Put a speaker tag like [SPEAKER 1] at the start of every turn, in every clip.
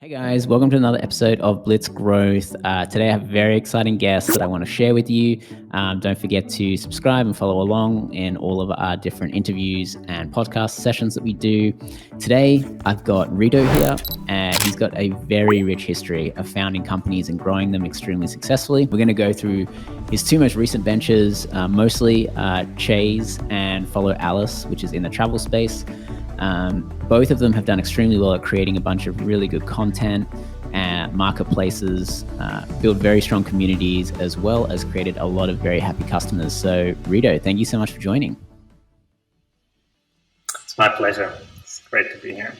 [SPEAKER 1] Hey guys, welcome to another episode of Blitz Growth. Today I have a very exciting guest that I want to share with you. Don't forget to subscribe and follow along in all of our different interviews and podcast sessions that we do. Today I've got Reto here, and he's got a very rich history of founding companies and growing them extremely successfully. We're going to go through his two most recent ventures, mostly Chaiz and Follow Alice, which is in the travel space. Both of them have done extremely well at creating a bunch of really good content and marketplaces, build very strong communities, as well as created a lot of very happy customers. So Reto, thank you so much for joining.
[SPEAKER 2] It's my pleasure. It's great to be here.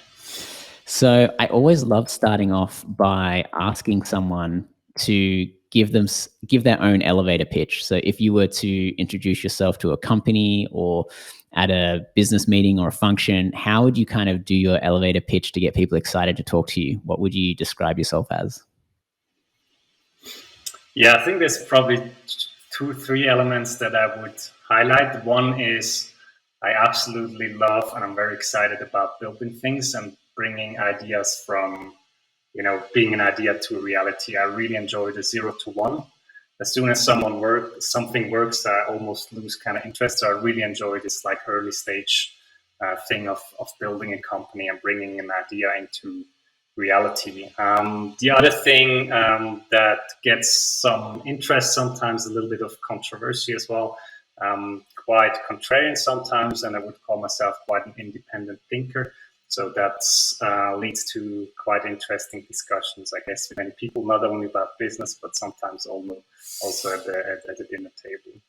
[SPEAKER 1] So I always love starting off by asking someone to give their own elevator pitch. So if you were to introduce yourself to a company or at a business meeting or a function, how would you kind of do your elevator pitch to get people excited to talk to you? What would you describe yourself as?
[SPEAKER 2] Yeah, I think there's probably 2-3 elements that I would highlight. One is I absolutely love and I'm very excited about building things and bringing ideas from, being an idea to a reality. I really enjoy the 0 to 1. As soon as something works, I almost lose kind of interest. So I really enjoy this like early stage thing of building a company and bringing an idea into reality. The other thing that gets some interest, sometimes a little bit of controversy as well, quite contrarian sometimes, and I would call myself quite an independent thinker. So that leads to quite interesting discussions, I guess, with many people, not only about business, but sometimes also at the dinner table.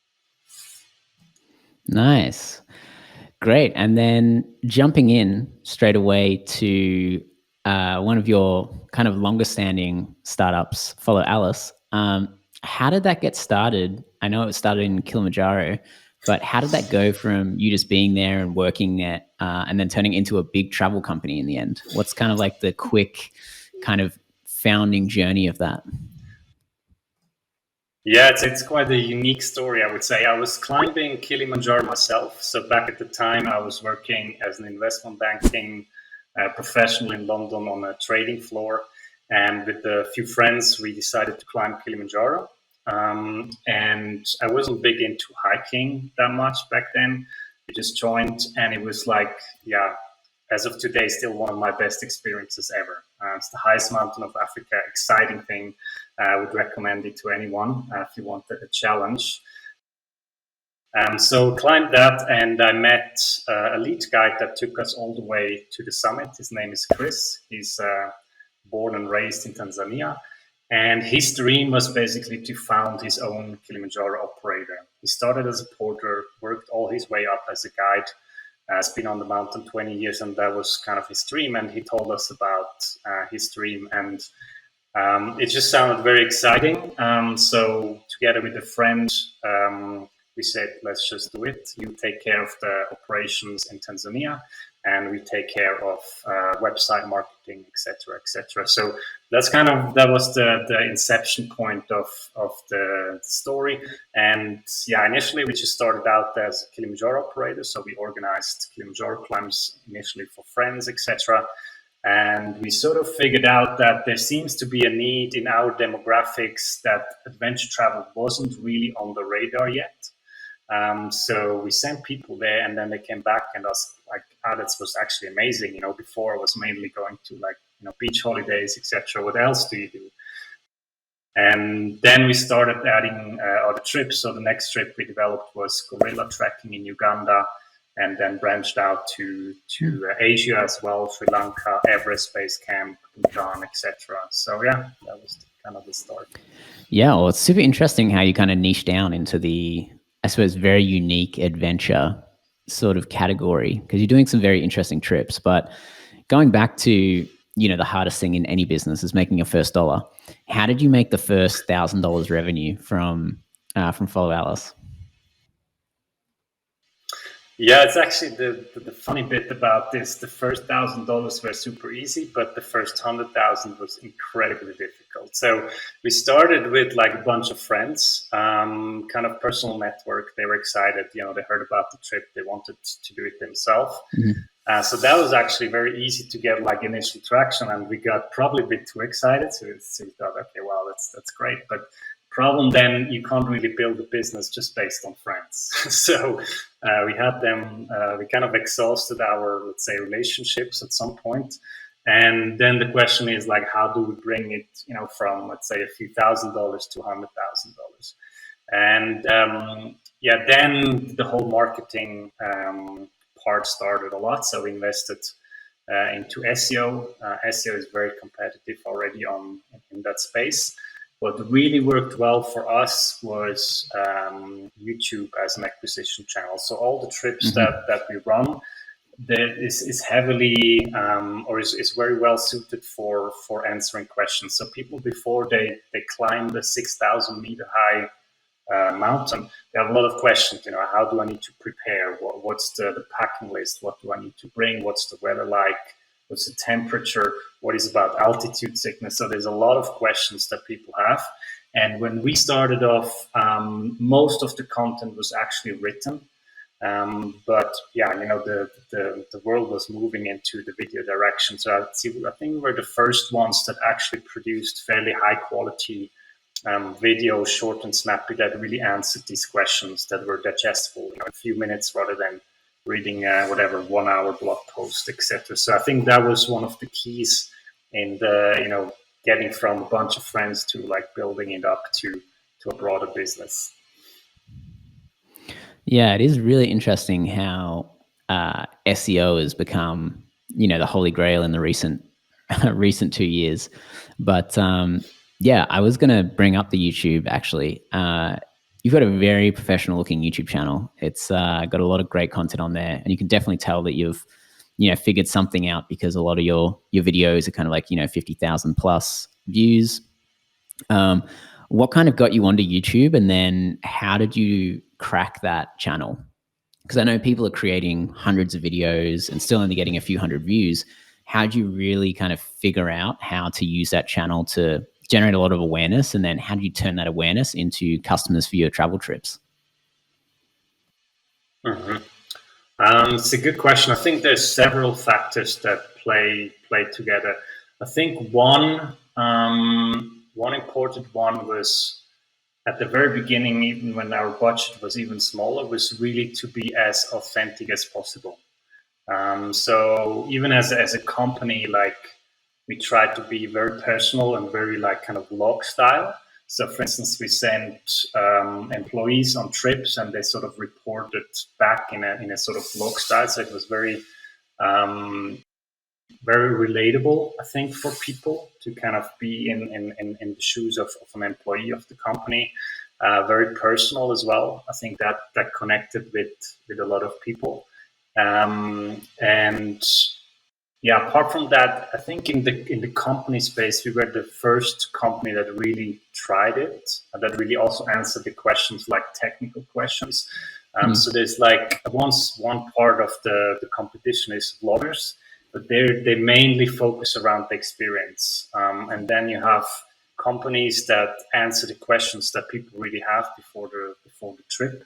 [SPEAKER 1] Nice. Great. And then jumping in straight away to one of your kind of longer standing startups, Follow Alice. How did that get started? I know it started in Kilimanjaro, but how did that go from you just being there and working at and then turning into a big travel company in the end? What's kind of like the quick kind of founding journey of that?
[SPEAKER 2] Yeah, it's quite a unique story, I would say. I was climbing Kilimanjaro myself. So back at the time, I was working as an investment banking professional in London on a trading floor. And with a few friends, we decided to climb Kilimanjaro. And I wasn't big into hiking that much back then. We just joined, and it was like, as of today, still one of my best experiences ever. It's the highest mountain of Africa, exciting thing. I would recommend it to anyone if you want a challenge. So climbed that, and I met a lead guide that took us all the way to the summit. His name is Chris. He's born and raised in Tanzania. And his dream was basically to found his own Kilimanjaro operator. He started as a porter, worked all his way up as a guide, has been on the mountain 20 years, and that was kind of his dream. And he told us about his dream, and it just sounded very exciting. So together with a friend, we said, let's just do it. You take care of the operations in Tanzania, and we take care of website marketing, etc., etc. So that was the inception point of the story. And initially we just started out as a Kilimanjaro operator. So we organized Kilimanjaro climbs initially for friends, etc. And we sort of figured out that there seems to be a need in our demographics that adventure travel wasn't really on the radar yet. So we sent people there, and then they came back and asked, like, that was actually amazing. Before I was mainly going to beach holidays, etc. What else do you do? And then we started adding other trips. So the next trip we developed was gorilla trekking in Uganda, and then branched out to Asia as well, Sri Lanka, Everest Base Camp, Bhutan, etc. So that was kind of the start.
[SPEAKER 1] Yeah, well, it's super interesting how you kind of niche down into the, I suppose, very unique adventure sort of category, because you're doing some very interesting trips. But going back to, the hardest thing in any business is making your first dollar. How did you make the first $1,000 revenue from Follow Alice?
[SPEAKER 2] Yeah, it's actually the funny bit about this. The first $1,000 were super easy, but the first 100,000 was incredibly difficult. So we started with like a bunch of friends, kind of personal network. They were excited, they heard about the trip, they wanted to do it themselves. Mm-hmm. So that was actually very easy to get like initial traction, and we got probably a bit too excited. So we thought, okay, well, that's great, but problem then, you can't really build a business just based on friends. So we had them, we kind of exhausted our, let's say, relationships at some point. And then the question is like, how do we bring it, from, let's say, a few $1,000s to $100,000? And then the whole marketing part started a lot. So we invested into SEO. SEO is very competitive already in that space. What really worked well for us was YouTube as an acquisition channel. So all the trips that we run, is heavily or is very well suited for answering questions. So people, before they climb the 6,000 meter high mountain, they have a lot of questions. How do I need to prepare? What's the packing list? What do I need to bring? What's the weather like? What's the temperature? What is about altitude sickness? So there's a lot of questions that people have. And when we started off, most of the content was actually written. But the world was moving into the video direction. So I think we were the first ones that actually produced fairly high quality video, short and snappy, that really answered these questions that were digestible in a few minutes, rather than reading 1 hour blog post, etc. So I think that was one of the keys in the getting from a bunch of friends to like building it up to a broader business.
[SPEAKER 1] Yeah, it is really interesting how SEO has become, the holy grail in the recent 2 years. But I was going to bring up the YouTube actually. You've got a very professional looking YouTube channel. It's got a lot of great content on there, and you can definitely tell that you've figured something out, because a lot of your videos are kind of like 50,000 plus views. What kind of got you onto YouTube, and then how did you crack that channel? Because I know people are creating hundreds of videos and still only getting a few hundred views. How did you really kind of figure out how to use that channel to generate a lot of awareness? And then how do you turn that awareness into customers for your travel trips?
[SPEAKER 2] It's a good question. I think there's several factors that play together. I think one important one was, at the very beginning, even when our budget was even smaller, was really to be as authentic as possible. So even as a company, like, we try to be very personal and very like kind of vlog style. So for instance, we sent employees on trips, and they sort of reported back in a sort of vlog style. So it was very very relatable, I think, for people to kind of be in the shoes of an employee of the company. Very personal as well. I think that connected with a lot of people. And yeah, apart from that, I think in the company space, we were the first company that really tried it, that really also answered the questions, like technical questions. So there's like one part of the competition is vloggers, but they mainly focus around the experience. And then you have companies that answer the questions that people really have before the trip,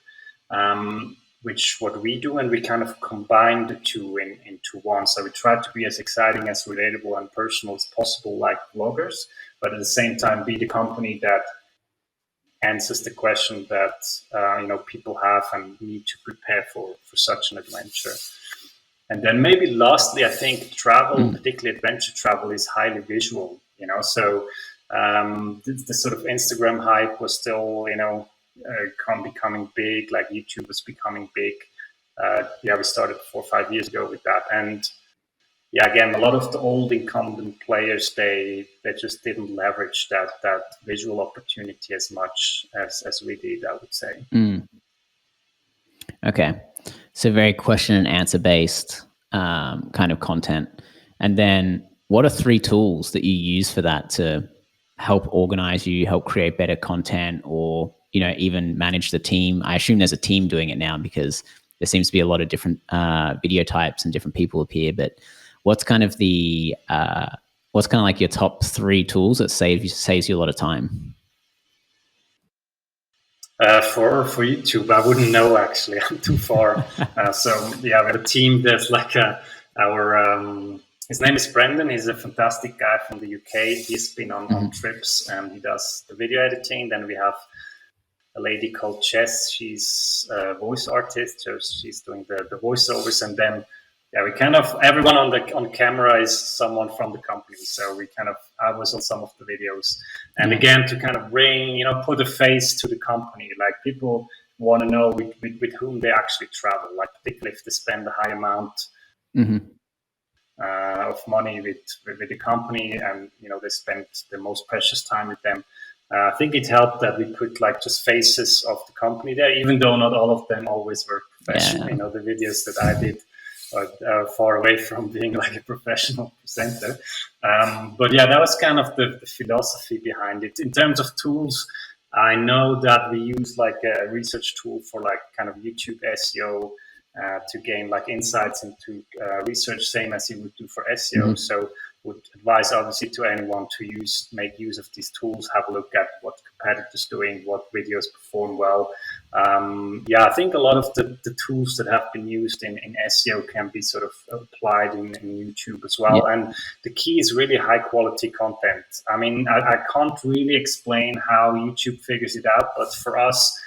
[SPEAKER 2] which what we do, and we kind of combine the two into one. So we try to be as exciting, as relatable and personal as possible, like vloggers, but at the same time be the company that answers the question that people have and need to prepare for such an adventure. And then maybe lastly, I think travel, particularly adventure travel, is highly visual. So the sort of Instagram hype was still becoming big, like YouTube was becoming big. We started 4 or 5 years ago with that. And again, a lot of the old incumbent players, they just didn't leverage that visual opportunity as much as we did, I would say.
[SPEAKER 1] Okay. So very question and answer based kind of content. And then what are 3 tools that you use for that to help organize you, help create better content, or even manage the team? I assume there's a team doing it now, because there seems to be a lot of different video types and different people appear. But what's kind of like your top 3 tools that saves you a lot of time?
[SPEAKER 2] For YouTube, I wouldn't know, actually. I'm too far. So we have a team that's like our his name is Brendan. He's a fantastic guy from the UK. He's been on trips and he does the video editing. Then we have a lady called Chaiz. She's a voice artist, so she's doing the voiceovers. And then we kind of, everyone on camera is someone from the company. So I was on some of the videos, and again to kind of bring, put a face to the company. Like, people want to know with whom they actually travel. Like, particularly if they spend a high amount of money with the company, and they spend the most precious time with them. I think it helped that we put like just faces of the company there, even though not all of them always were professional. The videos that I did are far away from being like a professional presenter. But that was kind of the philosophy behind it. In terms of tools, I know that we use like a research tool for like kind of YouTube SEO, to gain like insights into research, same as you would do for SEO. So would advise obviously to anyone to make use of these tools, have a look at what competitors doing, what videos perform well. I think a lot of the tools that have been used in SEO can be sort of applied in YouTube as well. And the key is really high quality content. I mean, I can't really explain how YouTube figures it out, but for us,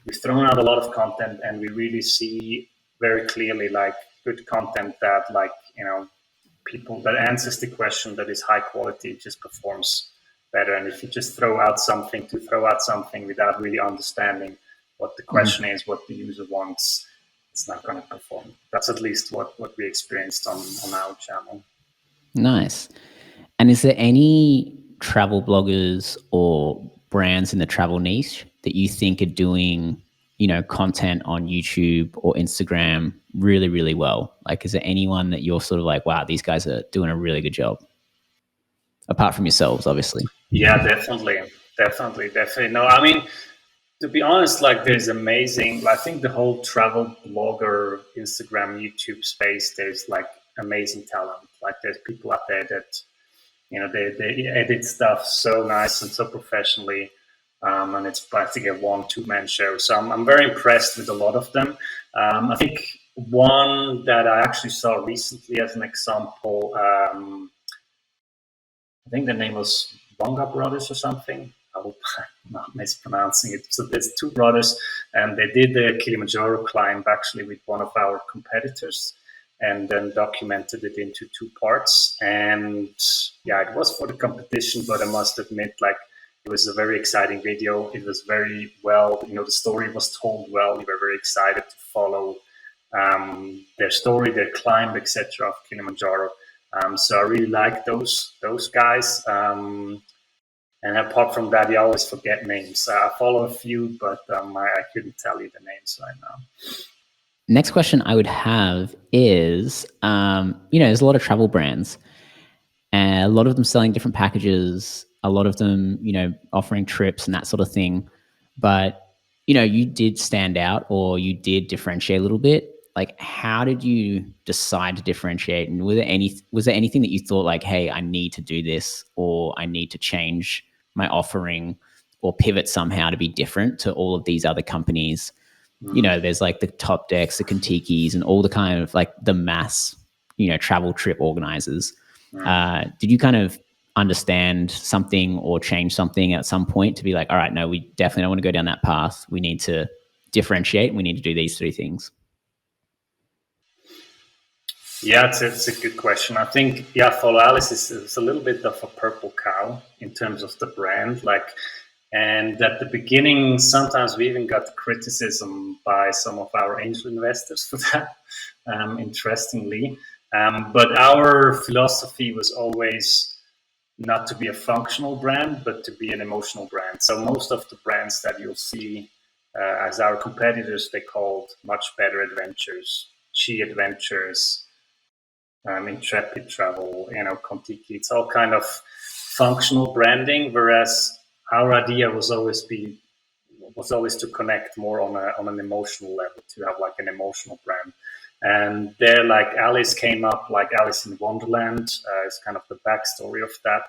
[SPEAKER 2] we've thrown out a lot of content and we really see very clearly like good content that people that answers the question, that is high quality, just performs better. And if you just throw out something without really understanding what the question is, what the user wants, it's not going to perform. That's at least what we experienced on our channel.
[SPEAKER 1] Nice. And is there any travel bloggers or brands in the travel niche that you think are doing content on YouTube or Instagram really, really well? Like, is there anyone that you're sort of like, wow, these guys are doing a really good job? Apart from yourselves, obviously.
[SPEAKER 2] Yeah, definitely. No, I mean, to be honest, like, there's amazing, I think the whole travel blogger, Instagram, YouTube space, there's like amazing talent. Like, there's people out there that, they edit stuff so nice and so professionally. And it's practically a 1-2-man show. So I'm very impressed with a lot of them. I think one that I actually saw recently as an example, I think the name was Bonga Brothers or something. I hope I'm not mispronouncing it. So there's two brothers, and they did the Kilimanjaro climb actually with one of our competitors, and then documented it into 2 parts. And it was for the competition, but I must admit, like, it was a very exciting video. It was very well, the story was told well. We were very excited to follow their story, their climb, etc. of Kilimanjaro. So I really like those guys. And apart from that, you always forget names. I follow a few, but I couldn't tell you the names right now.
[SPEAKER 1] Next question I would have is, there's a lot of travel brands, and a lot of them selling different packages, a lot of them, offering trips and that sort of thing. But, you did stand out, or you did differentiate a little bit. Like, how did you decide to differentiate? And was there anything that you thought like, hey, I need to do this, or I need to change my offering or pivot somehow to be different to all of these other companies? There's like the Top Decks, the Kentikis, and all the kind of like the mass, travel trip organizers. Did you kind of understand something or change something at some point to be like, all right, no, we definitely don't want to go down that path. We need to differentiate. We need to do these 3 things.
[SPEAKER 2] Yeah, it's a good question. I think, Follow Alice is a little bit of a purple cow in terms of the brand. And at the beginning, sometimes we even got criticism by some of our angel investors for that, interestingly. But our philosophy was always not to be a functional brand, but to be an emotional brand. So most of the brands that you'll see as our competitors, they called Much Better Adventures, Chi Adventures, Intrepid Travel, Kontiki. It's all kind of functional branding, whereas our idea was always to connect more on an emotional level, to have like an emotional brand. And there, like, Alice came up, like Alice in Wonderland is kind of the backstory of that.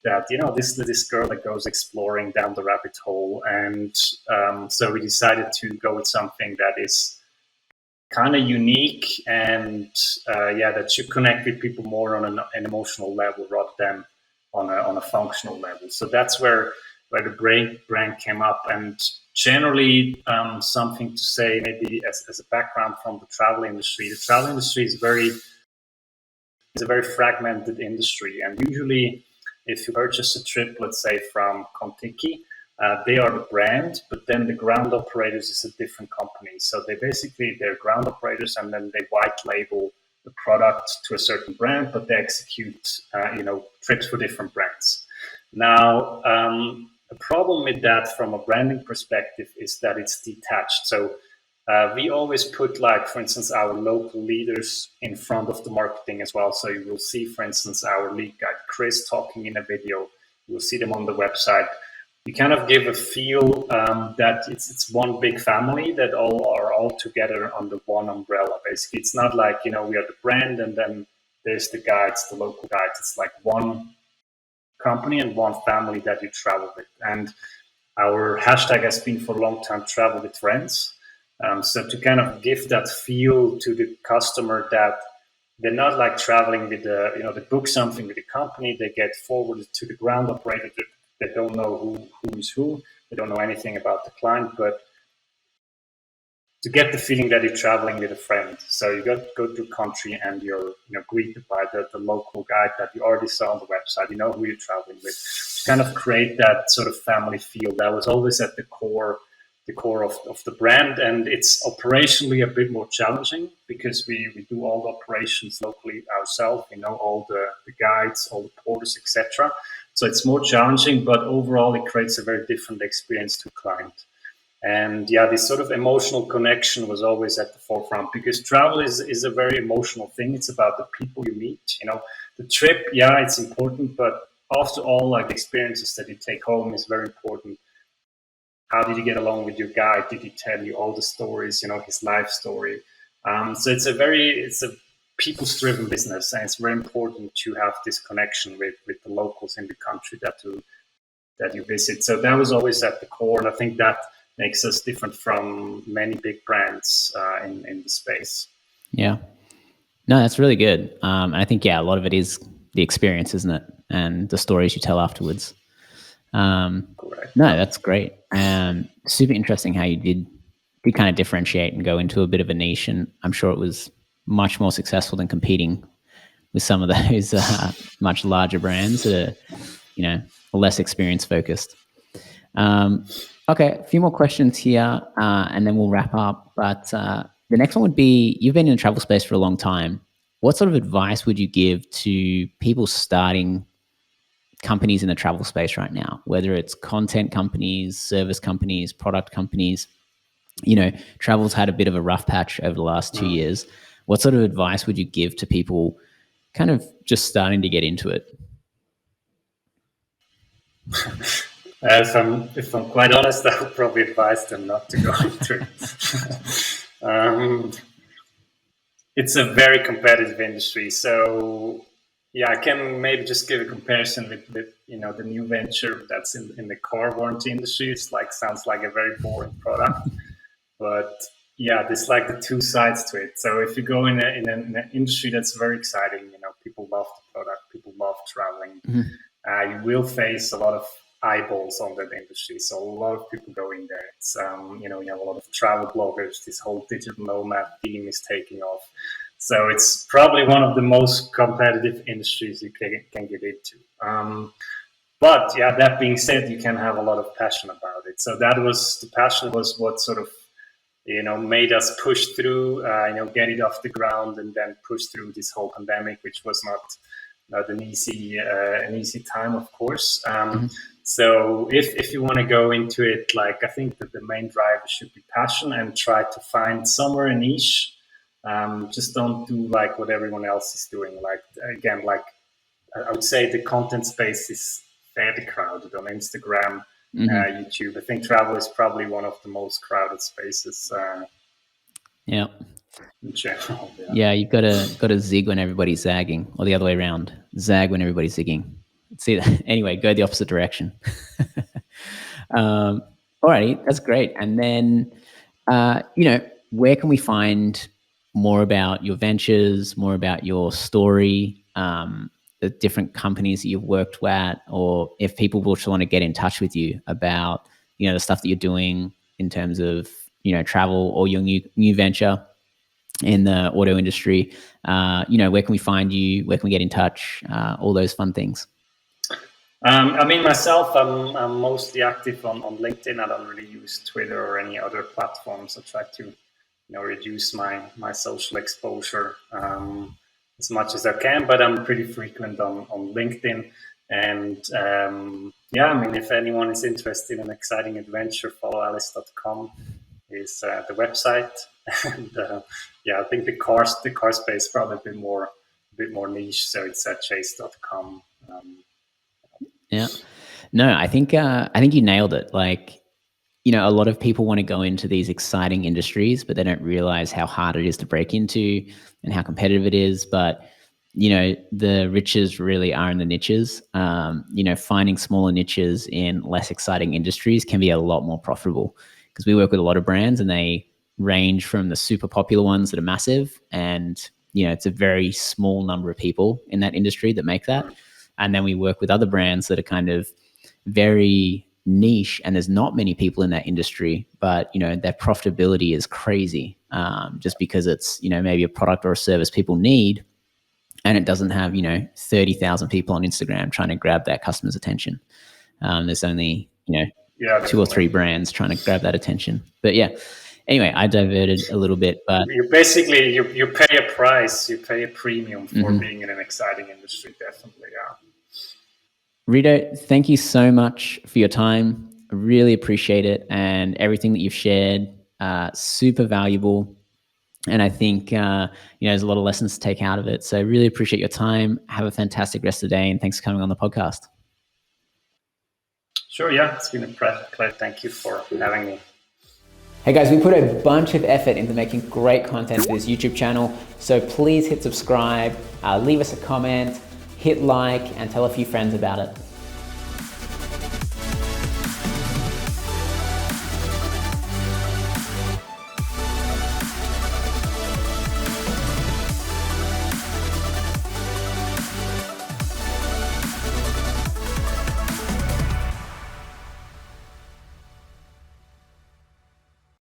[SPEAKER 2] That this girl that goes exploring down the rabbit hole, and so we decided to go with something that is kind of unique, and that should connect with people more on an emotional level rather than on a functional level. So that's where the brand came up. And generally, something to say maybe as a background from the travel industry. The travel industry is a very fragmented industry, and usually, if you purchase a trip, let's say from Kontiki, they are the brand, but then the ground operators is a different company. So they're ground operators, and then they white label the product to a certain brand, but they execute trips for different brands. Now, the problem with that from a branding perspective is that it's detached. So we always put, like, for instance, our local leaders in front of the marketing as well. So you will see, for instance, our lead guide Chris talking in a video. You will see them on the website. You kind of give a feel that it's one big family that are all together under one umbrella. Basically, it's not like, we are the brand and then there's the guides, the local guides. It's like one company and one family that you travel with. And our hashtag has been for a long time, travel with friends. So to kind of give that feel to the customer that they're not like traveling with they book something with the company, they get forwarded to the ground operator. They don't know who is who. They don't know anything about the client, but to get the feeling that you're traveling with a friend. So you go to the country and you're greeted by the local guide that you already saw on the website. You know who you're traveling with. To kind of create that sort of family feel. That was always at the core of the brand, and it's operationally a bit more challenging because we do all the operations locally ourselves. All the guides, all the porters, etc. So it's more challenging, but overall it creates a very different experience to client. And this sort of emotional connection was always at the forefront because travel is a very emotional thing. It's about the people you meet. The trip, it's important, but after all, like, experiences that you take home is very important. How did you get along with your guide? Did he tell you all the stories, his life story? So it's a people's-driven business, and it's very important to have this connection with the locals in the country that you visit. So that was always at the core, and I think that makes us different from many big brands in the space.
[SPEAKER 1] Yeah. No, that's really good. I think, a lot of it is the experience, isn't it? And the stories you tell afterwards.
[SPEAKER 2] Correct.
[SPEAKER 1] No, that's great. Super interesting how you did kind of differentiate and go into a bit of a niche. And I'm sure it was much more successful than competing with some of those much larger brands that are, less experience focused. Okay, a few more questions here, and then we'll wrap up. But the next one would be, you've been in the travel space for a long time. What sort of advice would you give to people starting companies in the travel space right now, whether it's content companies, service companies, product companies? Travel's had a bit of a rough patch over the last 2 years. What sort of advice would you give to people kind of just starting to get into it?
[SPEAKER 2] If I'm quite honest, I would probably advise them not to go into it. It's a very competitive industry, so I can maybe just give a comparison with the new venture that's in the car warranty industry. It's sounds like a very boring product, but there's like the two sides to it. So if you go in an industry that's very exciting, people love the product, people love traveling. Mm-hmm. You will face a lot of eyeballs on that industry. So a lot of people go in there. It's you have a lot of travel bloggers. This whole digital nomad theme is taking off. So it's probably one of the most competitive industries you can get into. But that being said, you can have a lot of passion about it. So the passion was what sort of made us push through, get it off the ground, and then push through this whole pandemic, which was not an easy time, of course. Mm-hmm. So if you want to go into it, I think that the main driver should be passion, and try to find somewhere a niche. Just don't do what everyone else is doing. I would say the content space is fairly crowded on Instagram, mm-hmm. YouTube. I think travel is probably one of the most crowded spaces.
[SPEAKER 1] Yeah.
[SPEAKER 2] In general.
[SPEAKER 1] Yeah, you've got to zig when everybody's zagging, or the other way around. Zag when everybody's zigging. See, anyway, go the opposite direction. Alrighty, that's great. And then, where can we find more about your ventures, more about your story, the different companies that you've worked at, or if people will want to get in touch with you about, the stuff that you're doing in terms of, travel or your new venture in the auto industry, where can we find you? Where can we get in touch? All those fun things.
[SPEAKER 2] Myself, I'm mostly active on LinkedIn. I don't really use Twitter or any other platforms. I try to, reduce my social exposure as much as I can. But I'm pretty frequent on LinkedIn. And if anyone is interested in an exciting adventure, followalice.com is the website. And I think the car space is probably a bit more niche. So it's at chaiz.com.
[SPEAKER 1] Yeah. No, I think you nailed it. Like, a lot of people want to go into these exciting industries, but they don't realize how hard it is to break into and how competitive it is. But, the riches really are in the niches. Finding smaller niches in less exciting industries can be a lot more profitable, because we work with a lot of brands and they range from the super popular ones that are massive. And, it's a very small number of people in that industry that make that. And then we work with other brands that are kind of very niche and there's not many people in that industry, but their profitability is crazy, just because it's maybe a product or a service people need, and it doesn't have 30,000 people on Instagram trying to grab that customer's attention. There's only 2 or 3 brands trying to grab that attention. But yeah, anyway, I diverted a little bit, but
[SPEAKER 2] you basically you pay a price, you pay a premium for being in an exciting industry. Definitely.
[SPEAKER 1] Reto, thank you so much for your time. I really appreciate it, and everything that you've shared, super valuable. And I think there's a lot of lessons to take out of it. So I really appreciate your time. Have a fantastic rest of the day, and thanks for coming on the podcast.
[SPEAKER 2] Sure, yeah, it's been a pleasure. Thank you for having me.
[SPEAKER 1] Hey guys, we put a bunch of effort into making great content for this YouTube channel. So please hit subscribe, leave us a comment, hit like, and tell a few friends about it.